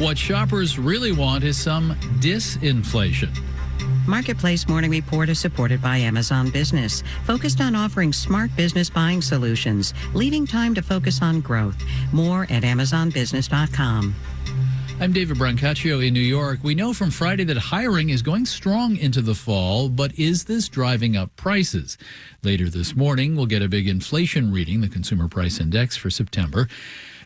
What shoppers really want is some disinflation. Marketplace Morning Report is supported by Amazon Business, focused on offering smart business buying solutions, leaving time to focus on growth. More at AmazonBusiness.com. I'm David Brancaccio in New York. We know from Friday that hiring is going strong into the fall, but is this driving up prices? Later this morning, we'll get a big inflation reading, the Consumer Price Index for September.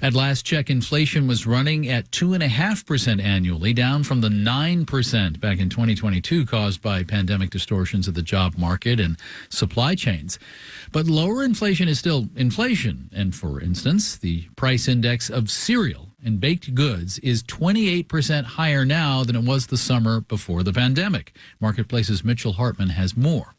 At last check, inflation was running at 2.5% annually, down from the 9% back in 2022 caused by pandemic distortions of the job market and supply chains. But lower inflation is still inflation. And for instance, the price index of cereal and baked goods is 28% higher now than it was the summer before the pandemic. Marketplace's Mitchell Hartman has more.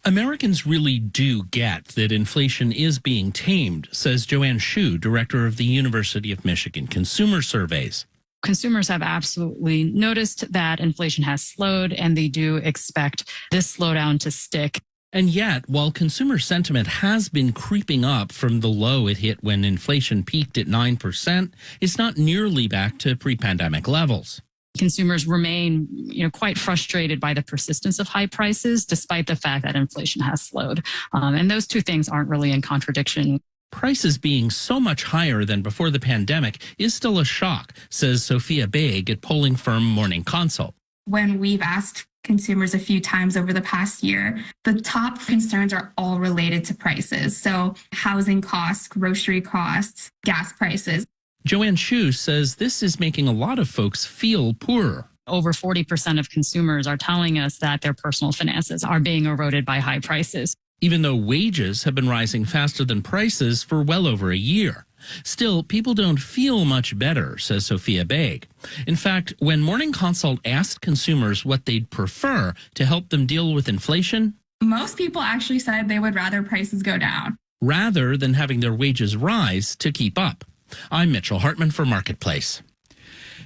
Americans really do get that inflation is being tamed, says Joanne Shu, director of the University of Michigan Consumer Surveys. Consumers have absolutely noticed that inflation has slowed, and they do expect this slowdown to stick. And yet, while consumer sentiment has been creeping up from the low it hit when inflation peaked at 9%, it's not nearly back to pre-pandemic levels. Consumers remain, quite frustrated by the persistence of high prices, despite the fact that inflation has slowed. And those two things aren't really in contradiction. Prices being so much higher than before the pandemic is still a shock, says Sophia Baig at polling firm Morning Consult. When we've asked consumers a few times over the past year, the top concerns are all related to prices. So housing costs, grocery costs, gas prices. Joanne Shu says this is making a lot of folks feel poorer. Over 40% of consumers are telling us that their personal finances are being eroded by high prices. Even though wages have been rising faster than prices for well over a year. Still, people don't feel much better, says Sophia Baig. In fact, when Morning Consult asked consumers what they'd prefer to help them deal with inflation, most people actually said they would rather prices go down, rather than having their wages rise to keep up. I'm Mitchell Hartman for Marketplace.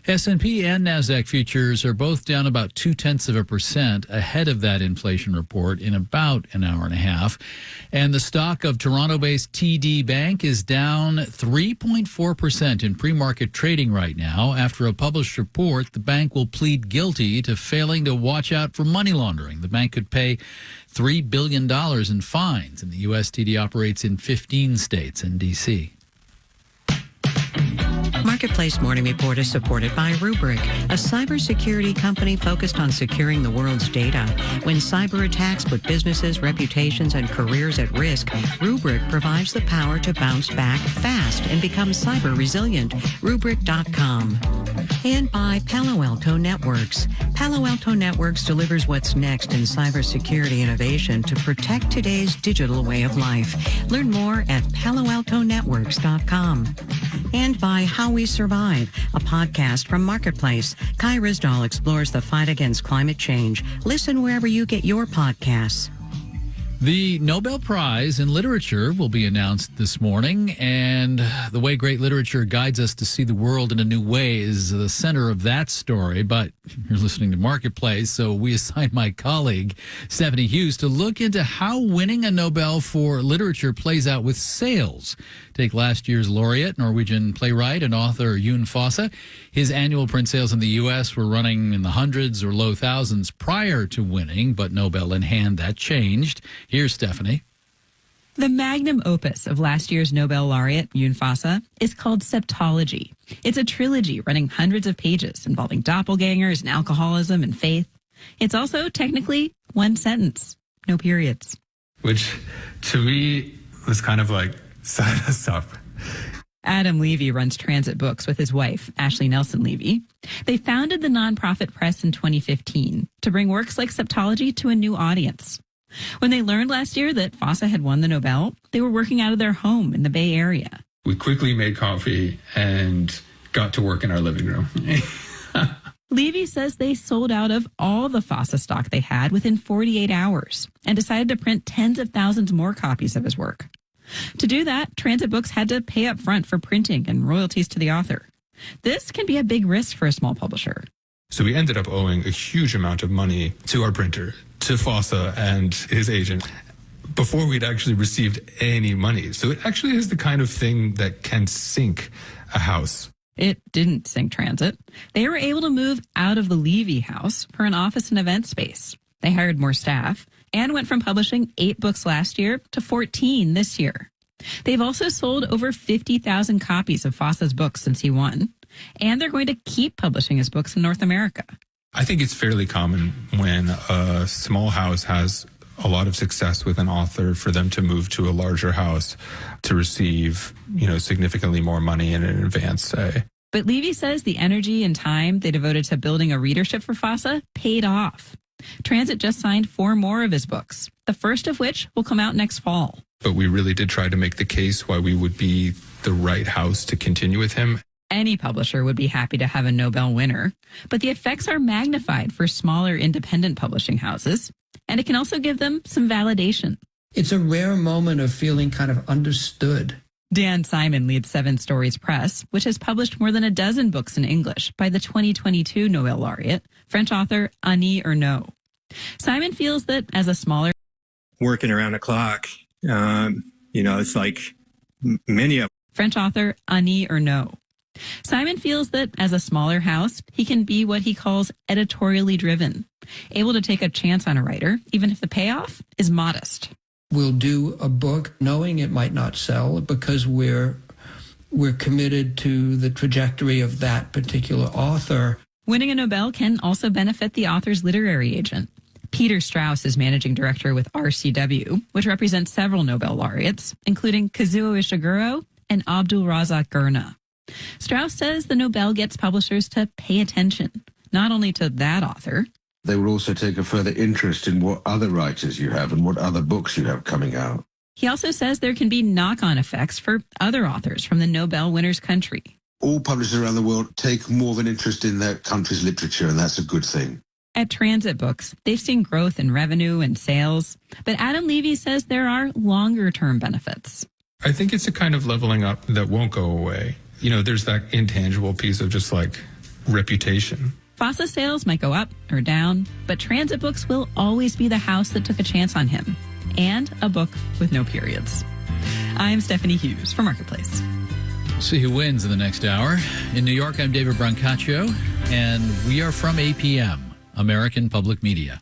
S&P and NASDAQ futures are both down about 0.2% ahead of that inflation report in about an hour and a half. And the stock of Toronto-based TD Bank is down 3.4% in pre-market trading right now. After a published report, the bank will plead guilty to failing to watch out for money laundering. The bank could pay $3 billion in fines, and the U.S. TD operates in 15 states and D.C. Marketplace Morning Report is supported by Rubrik, a cybersecurity company focused on securing the world's data. When cyber attacks put businesses, reputations, and careers at risk, Rubrik provides the power to bounce back fast and become cyber resilient. Rubrik.com. And by Palo Alto Networks. Palo Alto Networks delivers what's next in cybersecurity innovation to protect today's digital way of life. Learn more at paloaltonetworks.com. And by How We Survive, a podcast from Marketplace. Kai Ryssdal explores the fight against climate change. Listen wherever you get your podcasts. The Nobel Prize in Literature will be announced this morning, and the way great literature guides us to see the world in a new way is the center of that story. But you're listening to Marketplace, so we assigned my colleague, Stephanie Hughes, to look into how winning a Nobel for literature plays out with sales. Take last year's laureate, Norwegian playwright and author Jon Fosse. His annual print sales in the U.S. were running in the hundreds or low thousands prior to winning, but Nobel in hand, that changed. Here's Stephanie. The magnum opus of last year's Nobel laureate, Jon Fosse, is called Septology. It's a trilogy running hundreds of pages involving doppelgangers and alcoholism and faith. It's also technically one sentence, no periods. Which, to me, was kind of like set us up. Adam Levy runs Transit Books with his wife, Ashley Nelson Levy. They founded the nonprofit press in 2015 to bring works like Septology to a new audience. When they learned last year that Fosse had won the Nobel, they were working out of their home in the Bay Area. We quickly made coffee and got to work in our living room. Levy says they sold out of all the Fosse stock they had within 48 hours and decided to print tens of thousands more copies of his work. To do that, Transit Books had to pay up front for printing and royalties to the author. This can be a big risk for a small publisher. So we ended up owing a huge amount of money to our printer, to Fosse and his agent, before we'd actually received any money. So it actually is the kind of thing that can sink a house. It didn't sink Transit. They were able to move out of the Levy house for an office and event space. They hired more staff and went from publishing 8 books last year to 14 this year. They've also sold over 50,000 copies of Fosse's books since he won, and they're going to keep publishing his books in North America. I think it's fairly common when a small house has a lot of success with an author for them to move to a larger house to receive, significantly more money in an advance, say. But Levy says the energy and time they devoted to building a readership for Fosse paid off. Transit just signed 4 more of his books, the first of which will come out next fall. But we really did try to make the case why we would be the right house to continue with him. Any publisher would be happy to have a Nobel winner, but the effects are magnified for smaller independent publishing houses, and it can also give them some validation. It's a rare moment of feeling kind of understood. Dan Simon leads 7 Stories Press, which has published more than a dozen books in English by the 2022 Nobel laureate, French author Annie Ernaux. Simon feels that as a smaller... Working around the clock, it's like many of... French author Annie Ernaux. Simon feels that as a smaller house, he can be what he calls editorially driven, able to take a chance on a writer, even if the payoff is modest. We'll do a book knowing it might not sell because we're committed to the trajectory of that particular author. Winning a Nobel can also benefit the author's literary agent. Peter Strauss is managing director with RCW, which represents several Nobel laureates, including Kazuo Ishiguro and Abdul Razak Gurna. Strauss says the Nobel gets publishers to pay attention, not only to that author. They will also take a further interest in what other writers you have and what other books you have coming out. He also says there can be knock-on effects for other authors from the Nobel winner's country. All publishers around the world take more of an interest in their country's literature, and that's a good thing. At Transit Books, they've seen growth in revenue and sales, but Adam Levy says there are longer-term benefits. I think it's a kind of leveling up that won't go away. There's that intangible piece of just like reputation. Fosse sales might go up or down, but Transit Books will always be the house that took a chance on him, and a book with no periods. I'm Stephanie Hughes for Marketplace. See who wins in the next hour. In New York, I'm David Brancaccio, and we are from APM, American Public Media.